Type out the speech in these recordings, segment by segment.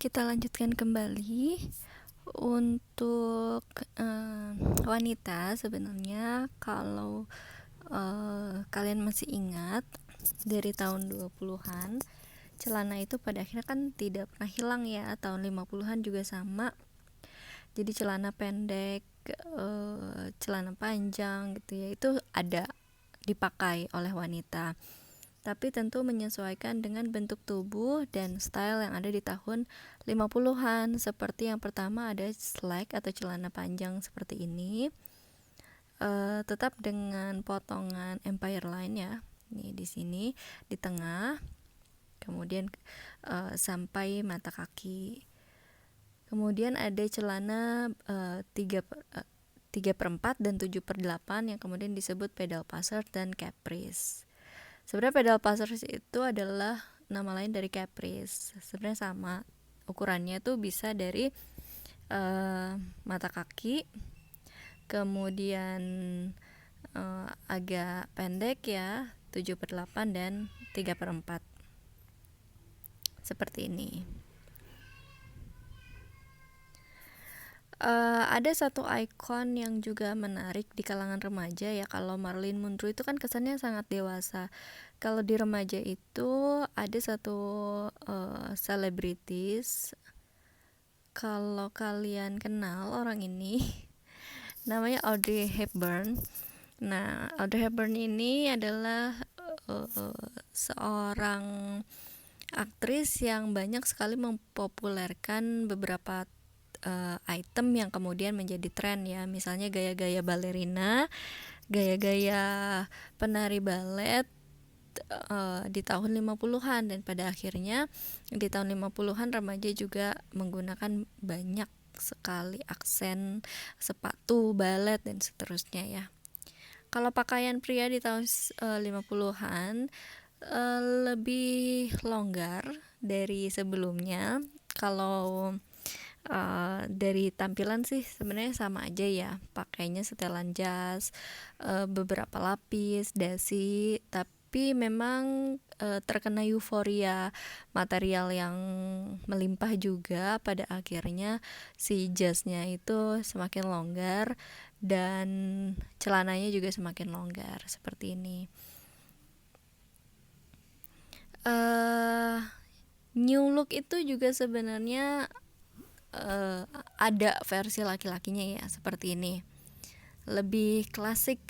Kita lanjutkan kembali untuk wanita. Sebenarnya kalau kalian masih ingat dari tahun 20-an, celana itu pada akhirnya kan tidak pernah hilang ya. Tahun 50-an juga sama. Jadi celana pendek, celana panjang gitu ya, itu ada dipakai oleh wanita, tapi tentu menyesuaikan dengan bentuk tubuh dan style yang ada di tahun 50-an. Seperti yang pertama ada slack atau celana panjang seperti ini, tetap dengan potongan empire line ya. Ini di sini di tengah, kemudian sampai mata kaki. Kemudian ada celana 3/4 dan 7/8 yang kemudian disebut pedal passer dan caprice. Sebenarnya pedal passers itu adalah nama lain dari caprice. Sebenarnya sama, ukurannya tuh bisa dari mata kaki, kemudian agak pendek ya, 7/8 dan 3/4 seperti ini. Ada satu ikon yang juga menarik di kalangan remaja ya. Kalau Marilyn Monroe itu kan kesannya sangat dewasa. Kalau di remaja itu ada satu selebritis. Kalau kalian kenal orang ini, namanya Audrey Hepburn. Nah, Audrey Hepburn ini adalah seorang aktris yang banyak sekali mempopulerkan beberapa item yang kemudian menjadi tren ya. Misalnya gaya-gaya balerina, gaya-gaya penari balet di tahun 50-an, dan pada akhirnya di tahun 50-an remaja juga menggunakan banyak sekali aksen sepatu balet dan seterusnya ya. Kalau pakaian pria di tahun 50-an lebih longgar dari sebelumnya. Kalau dari tampilan sih sebenarnya sama aja ya, pakainya setelan jas, beberapa lapis, dasi, tapi memang terkena euforia material yang melimpah juga. Pada akhirnya si jasnya itu semakin longgar dan celananya juga semakin longgar seperti ini. New look itu juga sebenarnya ada versi laki-lakinya ya, seperti ini. Lebih klasik,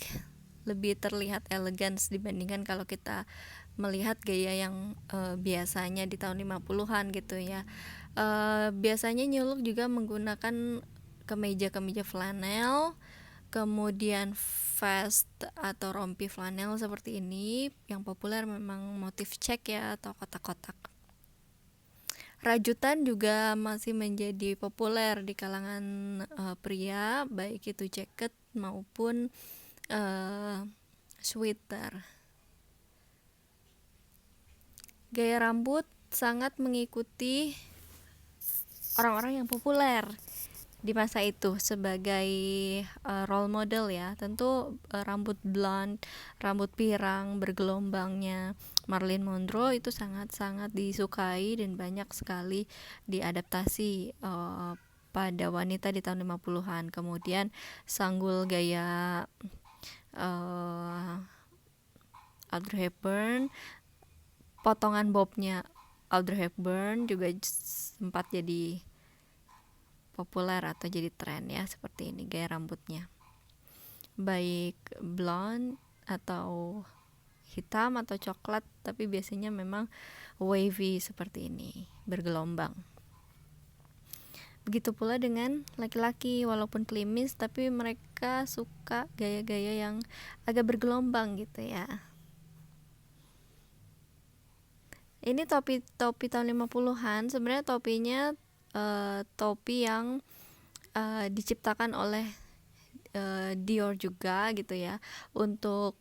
lebih terlihat elegans dibandingkan kalau kita melihat gaya yang biasanya di tahun 50-an gitu ya. Biasanya New Look juga menggunakan kemeja flanel, kemudian vest atau rompi flanel seperti ini. Yang populer memang motif check ya, atau kotak-kotak. Rajutan juga masih menjadi populer di kalangan pria, baik itu jaket maupun sweater. Gaya rambut sangat mengikuti orang-orang yang populer di masa itu sebagai role model ya. Tentu rambut blonde, rambut pirang bergelombangnya Marilyn Monroe itu sangat-sangat disukai dan banyak sekali diadaptasi pada wanita di tahun 50-an. Kemudian sanggul gaya Audrey Hepburn, potongan bobnya Audrey Hepburn juga sempat jadi populer atau jadi tren ya, seperti ini gaya rambutnya, baik blonde atau hitam atau coklat, tapi biasanya memang wavy seperti ini, bergelombang. Begitu pula dengan laki-laki, walaupun klimis tapi mereka suka gaya-gaya yang agak bergelombang gitu ya. Ini topi tahun 50-an. Sebenarnya topinya topi yang diciptakan oleh Dior juga gitu ya, untuk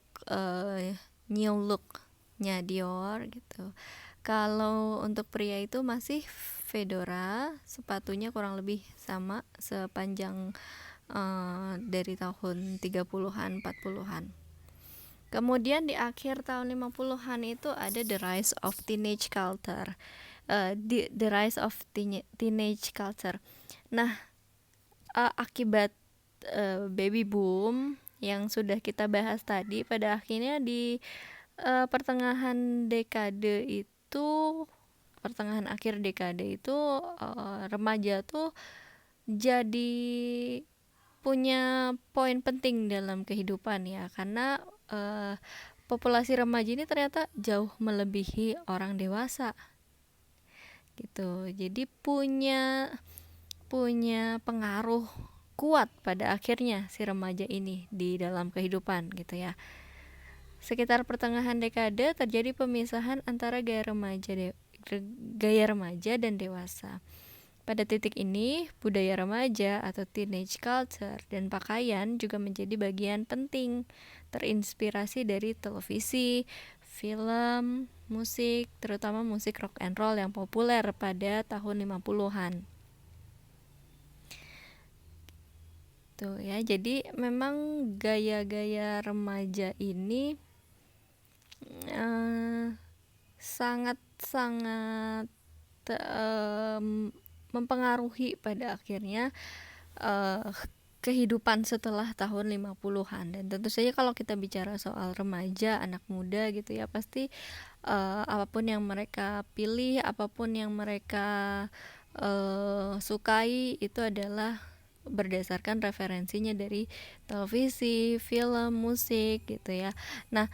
new look-nya Dior gitu. Kalau untuk pria itu masih fedora, sepatunya kurang lebih sama sepanjang dari tahun 30-an 40-an. Kemudian di akhir tahun 50-an itu ada the rise of teenage culture. the rise of teenage culture. Nah, akibat baby boom yang sudah kita bahas tadi, pada akhirnya di pertengahan akhir dekade itu remaja tuh jadi punya poin penting dalam kehidupan ya, karena populasi remaja ini ternyata jauh melebihi orang dewasa gitu. Jadi punya pengaruh kuat pada akhirnya si remaja ini di dalam kehidupan gitu ya. Sekitar pertengahan dekade terjadi pemisahan antara gaya remaja dan dewasa. Pada titik ini, budaya remaja atau teenage culture dan pakaian juga menjadi bagian penting, terinspirasi dari televisi, film, musik, terutama musik rock and roll yang populer pada tahun 50-an. Tuh ya, jadi memang gaya-gaya remaja ini sangat-sangat mempengaruhi pada akhirnya kehidupan setelah tahun 50-an. Dan tentu saja kalau kita bicara soal remaja, anak muda gitu ya, pasti apapun yang mereka pilih, apapun yang mereka sukai itu adalah berdasarkan referensinya dari televisi, film, musik gitu ya. Nah,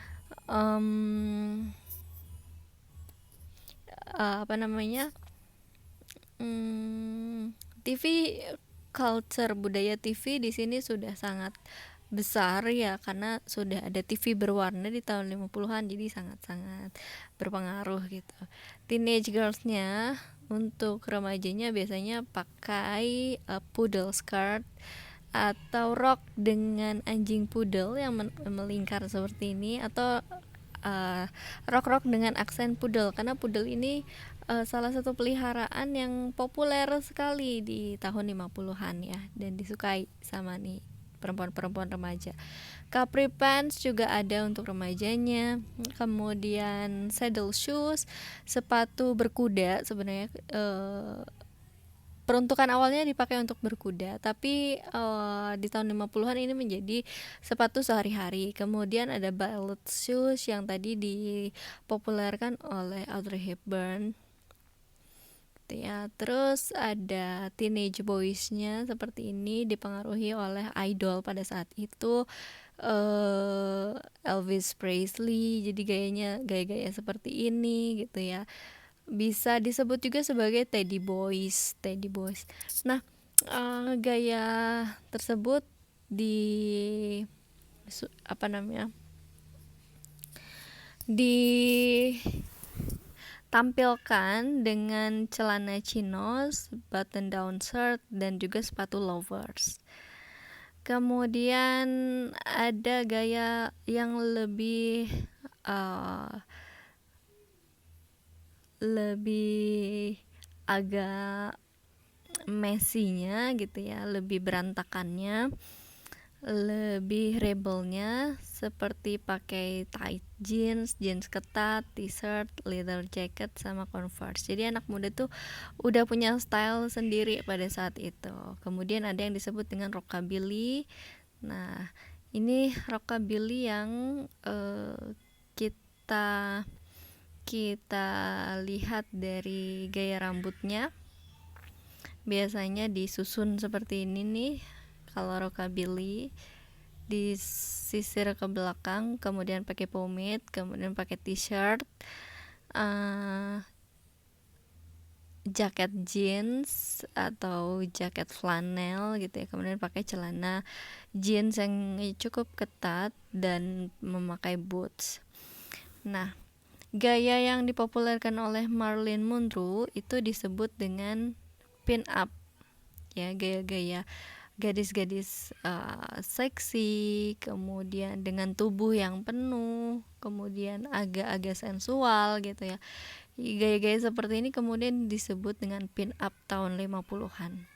TV culture, budaya TV di sini sudah sangat besar ya, karena sudah ada TV berwarna di tahun 50-an, jadi sangat-sangat berpengaruh gitu. Teenage girls-nya untuk remajanya biasanya pakai poodle skirt atau rok dengan anjing poodle yang melingkar seperti ini, atau rok-rok dengan aksen poodle, karena poodle ini salah satu peliharaan yang populer sekali di tahun 50-an ya, dan disukai sama nih perempuan-perempuan remaja. Capri pants juga ada untuk remajanya. Kemudian saddle shoes, sepatu berkuda, sebenarnya peruntukan awalnya dipakai untuk berkuda, tapi di tahun 50-an ini menjadi sepatu sehari-hari. Kemudian ada ballet shoes yang tadi dipopulerkan oleh Audrey Hepburn ya. Terus ada teenage boys-nya seperti ini, dipengaruhi oleh idol pada saat itu, Elvis Presley. Jadi gaya-gaya seperti ini gitu ya. Bisa disebut juga sebagai teddy boys. Nah, gaya tersebut ditampilkan dengan celana chinos, button down shirt, dan juga sepatu lovers. Kemudian ada gaya yang lebih agak messinya gitu ya, lebih berantakannya, lebih rebelnya, seperti pakai tight jeans ketat, t-shirt, leather jacket, sama Converse. Jadi anak muda tuh udah punya style sendiri pada saat itu. Kemudian ada yang disebut dengan rockabilly. Nah, ini rockabilly yang kita lihat dari gaya rambutnya. Biasanya disusun seperti ini nih kalau rockabilly, disisir ke belakang, kemudian pakai pomade, kemudian pakai t-shirt, jaket jeans atau jaket flanel gitu ya, kemudian pakai celana jeans yang cukup ketat dan memakai boots. Nah, gaya yang dipopulerkan oleh Marilyn Monroe itu disebut dengan pin up ya, gaya-gaya gadis-gadis seksi, kemudian dengan tubuh yang penuh, kemudian agak-agak sensual gitu ya. Gaya-gaya seperti ini kemudian disebut dengan pin up tahun 50-an.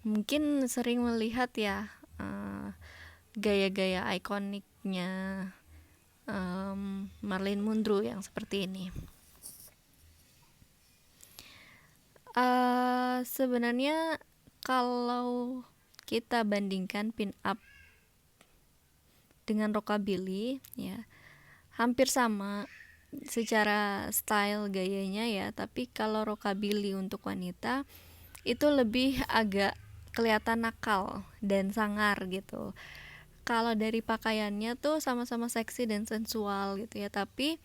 Mungkin sering melihat ya gaya-gaya ikoniknya Marilyn Monroe yang seperti ini. Sebenarnya kalau kita bandingkan pin up dengan rockabilly ya hampir sama secara style gayanya ya, tapi kalau rockabilly untuk wanita itu lebih agak kelihatan nakal dan sangar gitu. Kalau dari pakaiannya tuh sama-sama seksi dan sensual gitu ya, tapi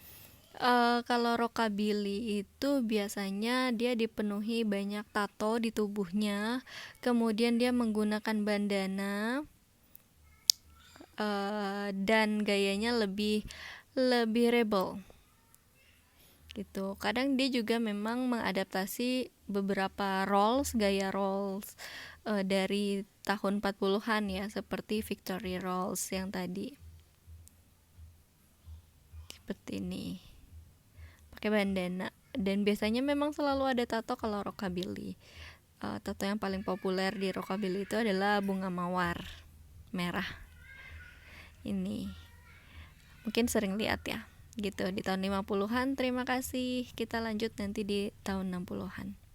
kalau rockabilly itu biasanya dia dipenuhi banyak tato di tubuhnya, kemudian dia menggunakan bandana, dan gayanya lebih lebih rebel gitu. Kadang dia juga memang mengadaptasi beberapa gaya roles dari tahun 40-an ya, seperti Victory Rolls yang tadi. Seperti ini. Pakai bandana dan biasanya memang selalu ada tato kalau rockabilly. Tato yang paling populer di rockabilly itu adalah bunga mawar merah. Ini mungkin sering lihat ya gitu di tahun 50-an. Terima kasih, kita lanjut nanti di tahun 60-an.